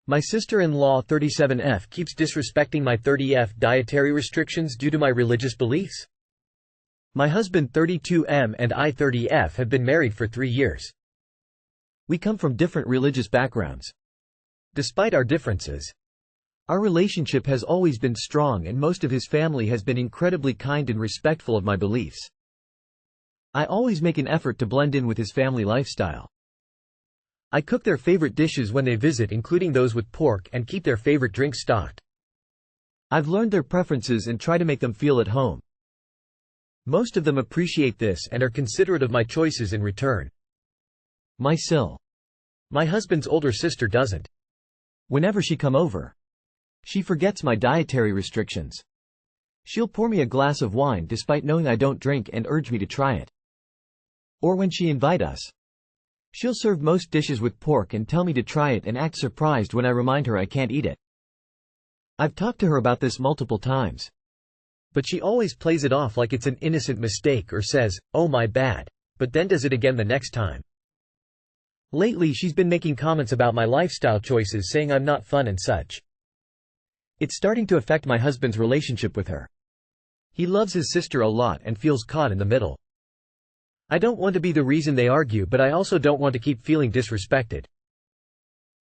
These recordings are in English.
My sister-in-law 37F keeps disrespecting my 30F dietary restrictions due to my religious beliefs. My husband 32M and I 30F have been married for 3 years. We come from different religious backgrounds. Despite our differences, our relationship has always been strong, and most of his family has been incredibly kind and respectful of my beliefs. I always make an effort to blend in with his family lifestyle. I cook their favorite dishes when they visit, including those with pork, and keep their favorite drinks stocked. I've learned their preferences and try to make them feel at home. Most of them appreciate this and are considerate of my choices in return. My SIL. My husband's older sister doesn't. Whenever she come over, she forgets my dietary restrictions. She'll pour me a glass of wine despite knowing I don't drink and urge me to try it. Or when she invite us, she'll serve most dishes with pork and tell me to try it and act surprised when I remind her I can't eat it. I've talked to her about this multiple times, but she always plays it off like it's an innocent mistake or says, "Oh, my bad," but then does it again the next time. Lately she's been making comments about my lifestyle choices, saying I'm not fun and such. It's starting to affect my husband's relationship with her. He loves his sister a lot and feels caught in the middle. I don't want to be the reason they argue, but I also don't want to keep feeling disrespected.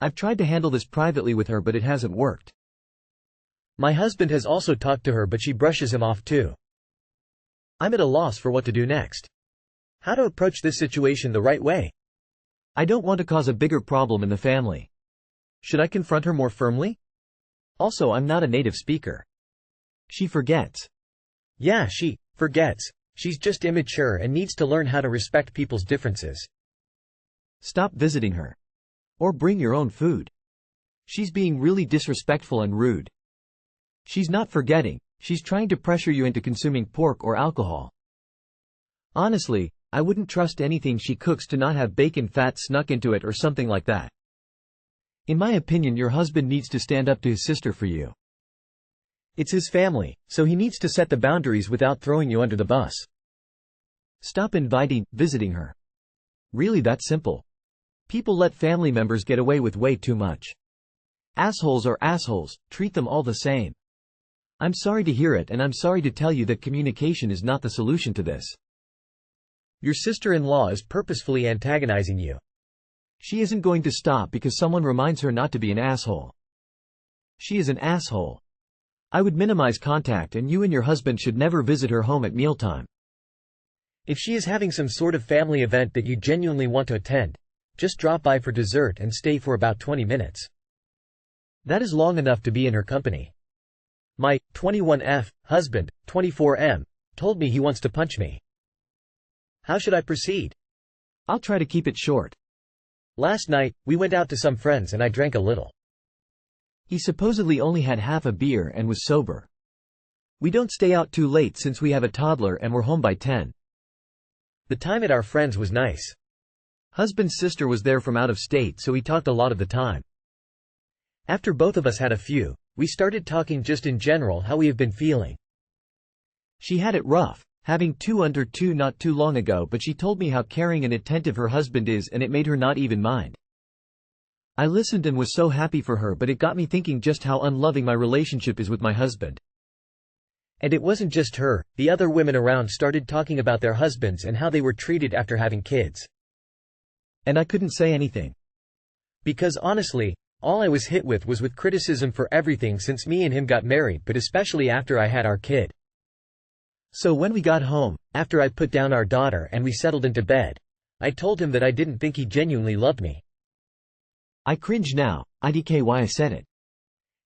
I've tried to handle this privately with her, but it hasn't worked. My husband has also talked to her, but she brushes him off too. I'm at a loss for what to do next. How to approach this situation the right way? I don't want to cause a bigger problem in the family. Should I confront her more firmly? Also, I'm not a native speaker. She forgets. Yeah, she forgets. She's just immature and needs to learn how to respect people's differences. Stop visiting her. Or bring your own food. She's being really disrespectful and rude. She's not forgetting, she's trying to pressure you into consuming pork or alcohol. Honestly, I wouldn't trust anything she cooks to not have bacon fat snuck into it or something like that. In my opinion, your husband needs to stand up to his sister for you. It's his family, so he needs to set the boundaries without throwing you under the bus. Stop visiting her. Really that simple. People let family members get away with way too much. Assholes are assholes, treat them all the same. I'm sorry to hear it, and I'm sorry to tell you that communication is not the solution to this. Your sister-in-law is purposefully antagonizing you. She isn't going to stop because someone reminds her not to be an asshole. She is an asshole. I would minimize contact, and you and your husband should never visit her home at mealtime. If she is having some sort of family event that you genuinely want to attend, just drop by for dessert and stay for about 20 minutes. That is long enough to be in her company. My 21F husband, 24M, told me he wants to punch me. How should I proceed? I'll try to keep it short. Last night, we went out to some friends and I drank a little. He supposedly only had half a beer and was sober. We don't stay out too late since we have a toddler and we're home by 10. The time at our friends was nice. Husband's sister was there from out of state, so we talked a lot of the time. After both of us had a few, we started talking just in general how we have been feeling. She had it rough, having 2 under 2 not too long ago, but she told me how caring and attentive her husband is, and it made her not even mind. I listened and was so happy for her, but it got me thinking just how unloving my relationship is with my husband. And it wasn't just her, the other women around started talking about their husbands and how they were treated after having kids. And I couldn't say anything. Because honestly, all I was hit with criticism for everything since me and him got married, but especially after I had our kid. So when we got home, after I put down our daughter and we settled into bed, I told him that I didn't think he genuinely loved me. I cringe now, IDK why I said it.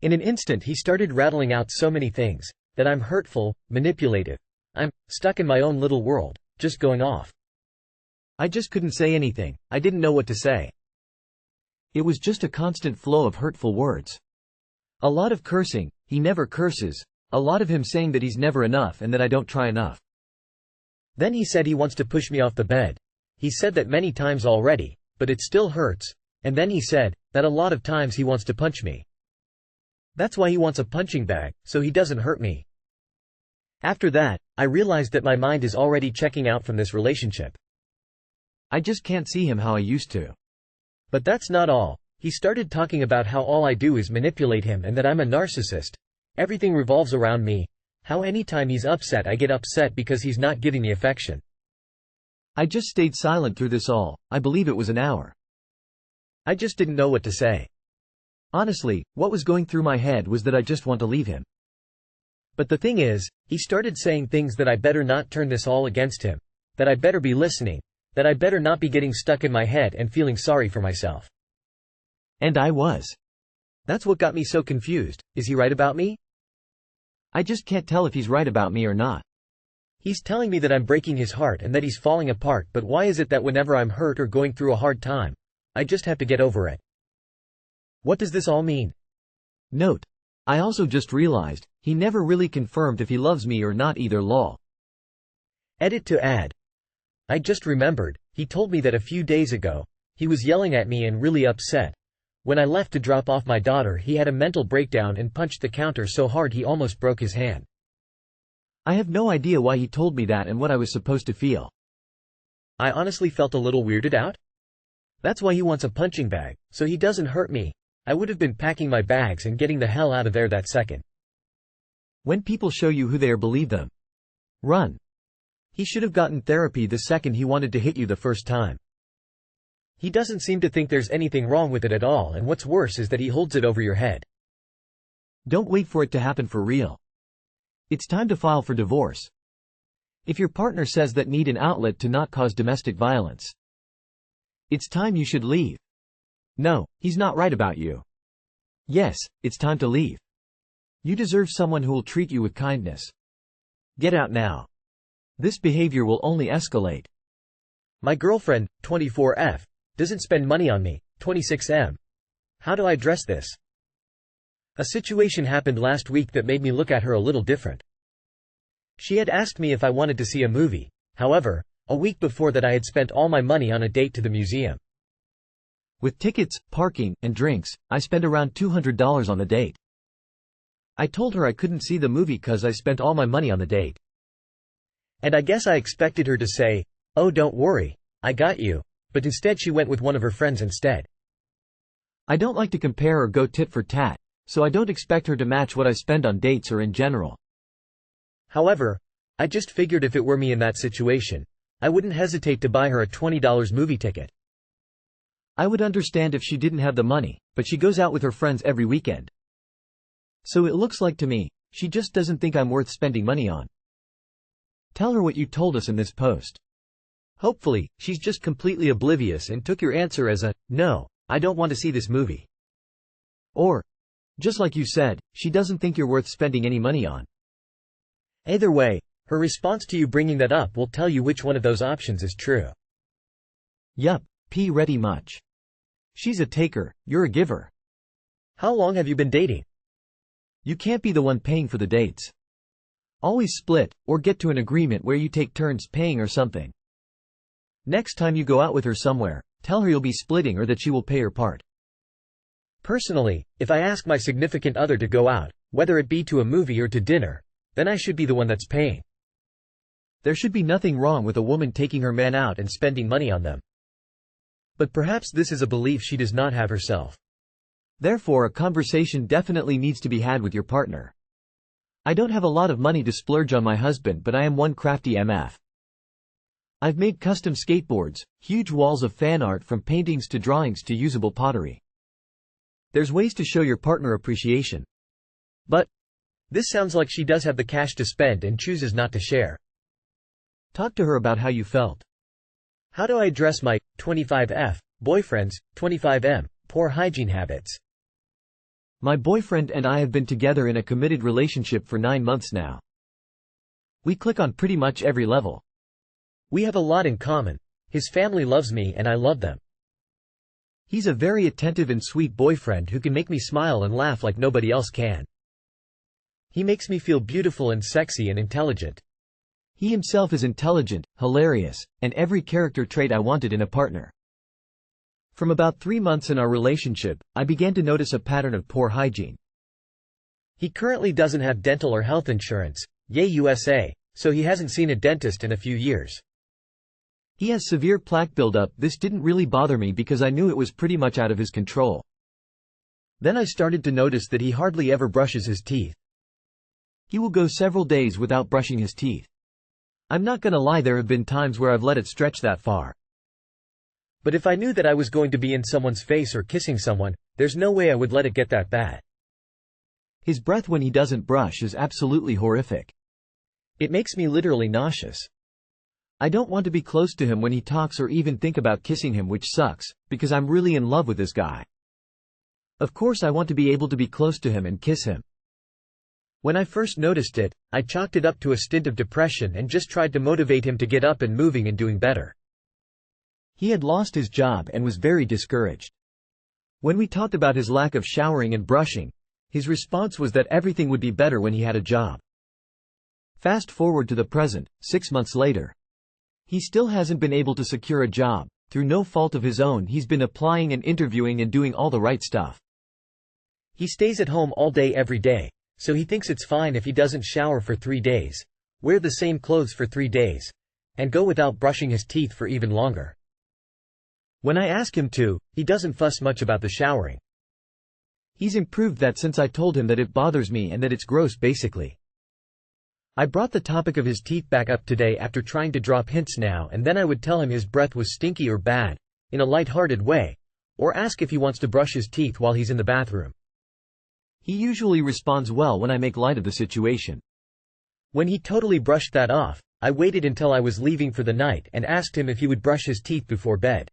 In an instant he started rattling out so many things, that I'm hurtful, manipulative, I'm stuck in my own little world, just going off. I just couldn't say anything, I didn't know what to say. It was just a constant flow of hurtful words. A lot of cursing, he never curses, a lot of him saying that he's never enough and that I don't try enough. Then he said he wants to push me off the bed. He said that many times already, but it still hurts, and then he said that a lot of times he wants to punch me. That's why he wants a punching bag, so he doesn't hurt me. After that, I realized that my mind is already checking out from this relationship. I just can't see him how I used to. But that's not all. He started talking about how all I do is manipulate him and that I'm a narcissist. Everything revolves around me. How anytime he's upset I get upset because he's not giving me affection. I just stayed silent through this all. I believe it was an hour. I just didn't know what to say. Honestly, what was going through my head was that I just want to leave him. But the thing is, he started saying things that I better not turn this all against him. That I better be listening. That I better not be getting stuck in my head and feeling sorry for myself. And I was. That's what got me so confused. Is he right about me? I just can't tell if he's right about me or not. He's telling me that I'm breaking his heart and that he's falling apart, but why is it that whenever I'm hurt or going through a hard time, I just have to get over it? What does this all mean? Note. I also just realized, he never really confirmed if he loves me or not either. Lol. Edit to add. I just remembered, he told me that a few days ago, he was yelling at me and really upset. When I left to drop off my daughter he had a mental breakdown and punched the counter so hard he almost broke his hand. I have no idea why he told me that and what I was supposed to feel. I honestly felt a little weirded out. That's why he wants a punching bag, so he doesn't hurt me. I would have been packing my bags and getting the hell out of there that second. When people show you who they are, believe them. Run. He should have gotten therapy the second he wanted to hit you the first time. He doesn't seem to think there's anything wrong with it at all, and what's worse is that he holds it over your head. Don't wait for it to happen for real. It's time to file for divorce. If your partner says that need an outlet to not cause domestic violence, it's time you should leave. No, he's not right about you. Yes, it's time to leave. You deserve someone who will treat you with kindness. Get out now. This behavior will only escalate. My girlfriend, 24F, doesn't spend money on me, 26M. How do I address this? A situation happened last week that made me look at her a little different. She had asked me if I wanted to see a movie. However, a week before that I had spent all my money on a date to the museum. With tickets, parking, and drinks, I spent around $200 on the date. I told her I couldn't see the movie cause I spent all my money on the date. And I guess I expected her to say, "Oh, don't worry, I got you," but instead she went with one of her friends instead. I don't like to compare or go tit for tat, so I don't expect her to match what I spend on dates or in general. However, I just figured if it were me in that situation, I wouldn't hesitate to buy her a $20 movie ticket. I would understand if she didn't have the money, but she goes out with her friends every weekend. So it looks like to me, she just doesn't think I'm worth spending money on. Tell her what you told us in this post. Hopefully, she's just completely oblivious and took your answer as a, "No, I don't want to see this movie." Or, just like you said, she doesn't think you're worth spending any money on. Either way, her response to you bringing that up will tell you which one of those options is true. Yup, ready much. She's a taker, you're a giver. How long have you been dating? You can't be the one paying for the dates. Always split, or get to an agreement where you take turns paying or something. Next time you go out with her somewhere, tell her you'll be splitting or that she will pay her part. Personally, if I ask my significant other to go out, whether it be to a movie or to dinner, then I should be the one that's paying. There should be nothing wrong with a woman taking her man out and spending money on them. But perhaps this is a belief she does not have herself. Therefore, a conversation definitely needs to be had with your partner. I don't have a lot of money to splurge on my husband, but I am one crafty MF. I've made custom skateboards, huge walls of fan art from paintings to drawings to usable pottery. There's ways to show your partner appreciation. But this sounds like she does have the cash to spend and chooses not to share. Talk to her about how you felt. How do I address my 25F boyfriend's 25M poor hygiene habits? My boyfriend and I have been together in a committed relationship for 9 months now. We click on pretty much every level. We have a lot in common. His family loves me and I love them. He's a very attentive and sweet boyfriend who can make me smile and laugh like nobody else can. He makes me feel beautiful and sexy and intelligent. He himself is intelligent, hilarious, and every character trait I wanted in a partner. From about 3 months in our relationship, I began to notice a pattern of poor hygiene. He currently doesn't have dental or health insurance, yay USA, so he hasn't seen a dentist in a few years. He has severe plaque buildup. This didn't really bother me because I knew it was pretty much out of his control. Then I started to notice that he hardly ever brushes his teeth. He will go several days without brushing his teeth. I'm not gonna lie, there have been times where I've let it stretch that far. But if I knew that I was going to be in someone's face or kissing someone, there's no way I would let it get that bad. His breath when he doesn't brush is absolutely horrific. It makes me literally nauseous. I don't want to be close to him when he talks or even think about kissing him, which sucks, because I'm really in love with this guy. Of course I want to be able to be close to him and kiss him. When I first noticed it, I chalked it up to a stint of depression and just tried to motivate him to get up and moving and doing better. He had lost his job and was very discouraged. When we talked about his lack of showering and brushing, his response was that everything would be better when he had a job. Fast forward to the present, 6 months later. He still hasn't been able to secure a job. Through no fault of his own, he's been applying and interviewing and doing all the right stuff. He stays at home all day every day, so he thinks it's fine if he doesn't shower for 3 days, wear the same clothes for 3 days, and go without brushing his teeth for even longer. When I ask him to, he doesn't fuss much about the showering. He's improved that since I told him that it bothers me and that it's gross basically. I brought the topic of his teeth back up today after trying to drop hints now and then I would tell him his breath was stinky or bad, in a light-hearted way, or ask if he wants to brush his teeth while he's in the bathroom. He usually responds well when I make light of the situation. When he totally brushed that off, I waited until I was leaving for the night and asked him if he would brush his teeth before bed.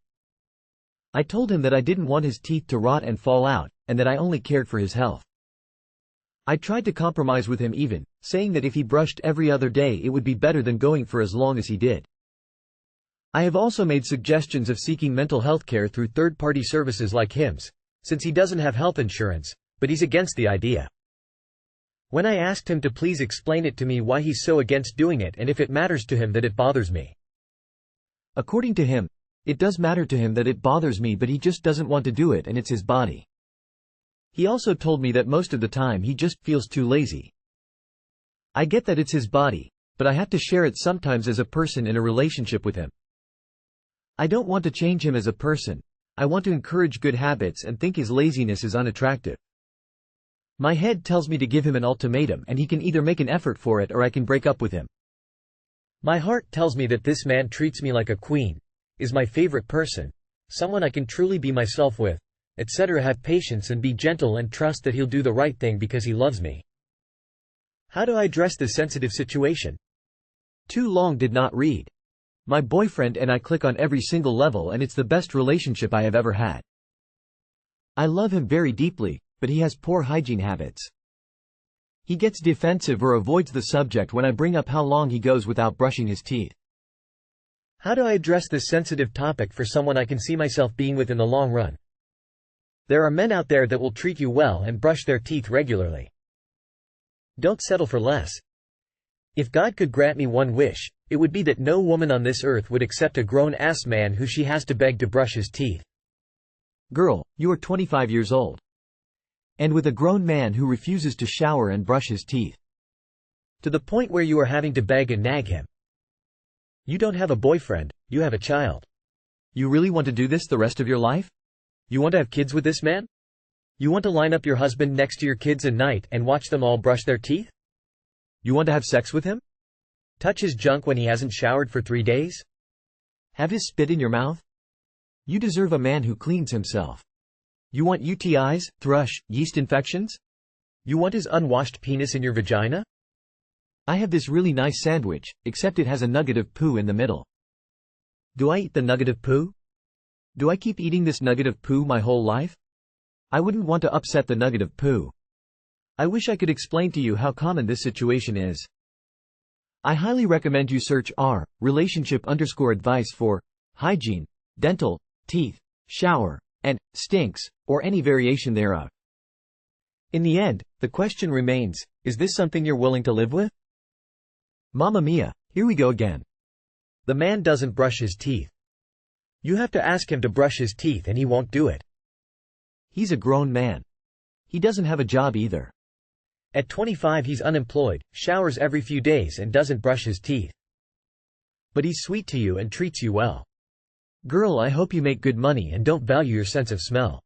I told him that I didn't want his teeth to rot and fall out, and that I only cared for his health. I tried to compromise with him even, saying that if he brushed every other day it would be better than going for as long as he did. I have also made suggestions of seeking mental health care through third-party services like HIMSS, since he doesn't have health insurance, but he's against the idea. When I asked him to please explain it to me why he's so against doing it and if it matters to him that it bothers me. According to him, it does matter to him that it bothers me, but he just doesn't want to do it and it's his body. He also told me that most of the time he just feels too lazy. I get that it's his body, but I have to share it sometimes as a person in a relationship with him. I don't want to change him as a person. I want to encourage good habits and think his laziness is unattractive. My head tells me to give him an ultimatum and he can either make an effort for it or I can break up with him. My heart tells me that this man treats me like a queen, is my favorite person, someone I can truly be myself with, etc. Have patience and be gentle and trust that he'll do the right thing because he loves me. How do I address this sensitive situation? Too long did not read. My boyfriend and I click on every single level and it's the best relationship I have ever had. I love him very deeply, but he has poor hygiene habits. He gets defensive or avoids the subject when I bring up how long he goes without brushing his teeth. How do I address this sensitive topic for someone I can see myself being with in the long run? There are men out there that will treat you well and brush their teeth regularly. Don't settle for less. If God could grant me one wish, it would be that no woman on this earth would accept a grown-ass man who she has to beg to brush his teeth. Girl, you are 25 years old. And with a grown man who refuses to shower and brush his teeth. To the point where you are having to beg and nag him. You don't have a boyfriend, you have a child. You really want to do this the rest of your life? You want to have kids with this man? You want to line up your husband next to your kids at night and watch them all brush their teeth? You want to have sex with him? Touch his junk when he hasn't showered for 3 days? Have his spit in your mouth? You deserve a man who cleans himself. You want UTIs, thrush, yeast infections? You want his unwashed penis in your vagina? I have this really nice sandwich, except it has a nugget of poo in the middle. Do I eat the nugget of poo? Do I keep eating this nugget of poo my whole life? I wouldn't want to upset the nugget of poo. I wish I could explain to you how common this situation is. I highly recommend you search relationship_advice for hygiene, dental, teeth, shower, and stinks, or any variation thereof. In the end, the question remains, is this something you're willing to live with? Mamma mia, here we go again. The man doesn't brush his teeth. You have to ask him to brush his teeth and he won't do it. He's a grown man. He doesn't have a job either. At 25 he's unemployed, showers every few days and doesn't brush his teeth. But he's sweet to you and treats you well. Girl, I hope you make good money and don't value your sense of smell.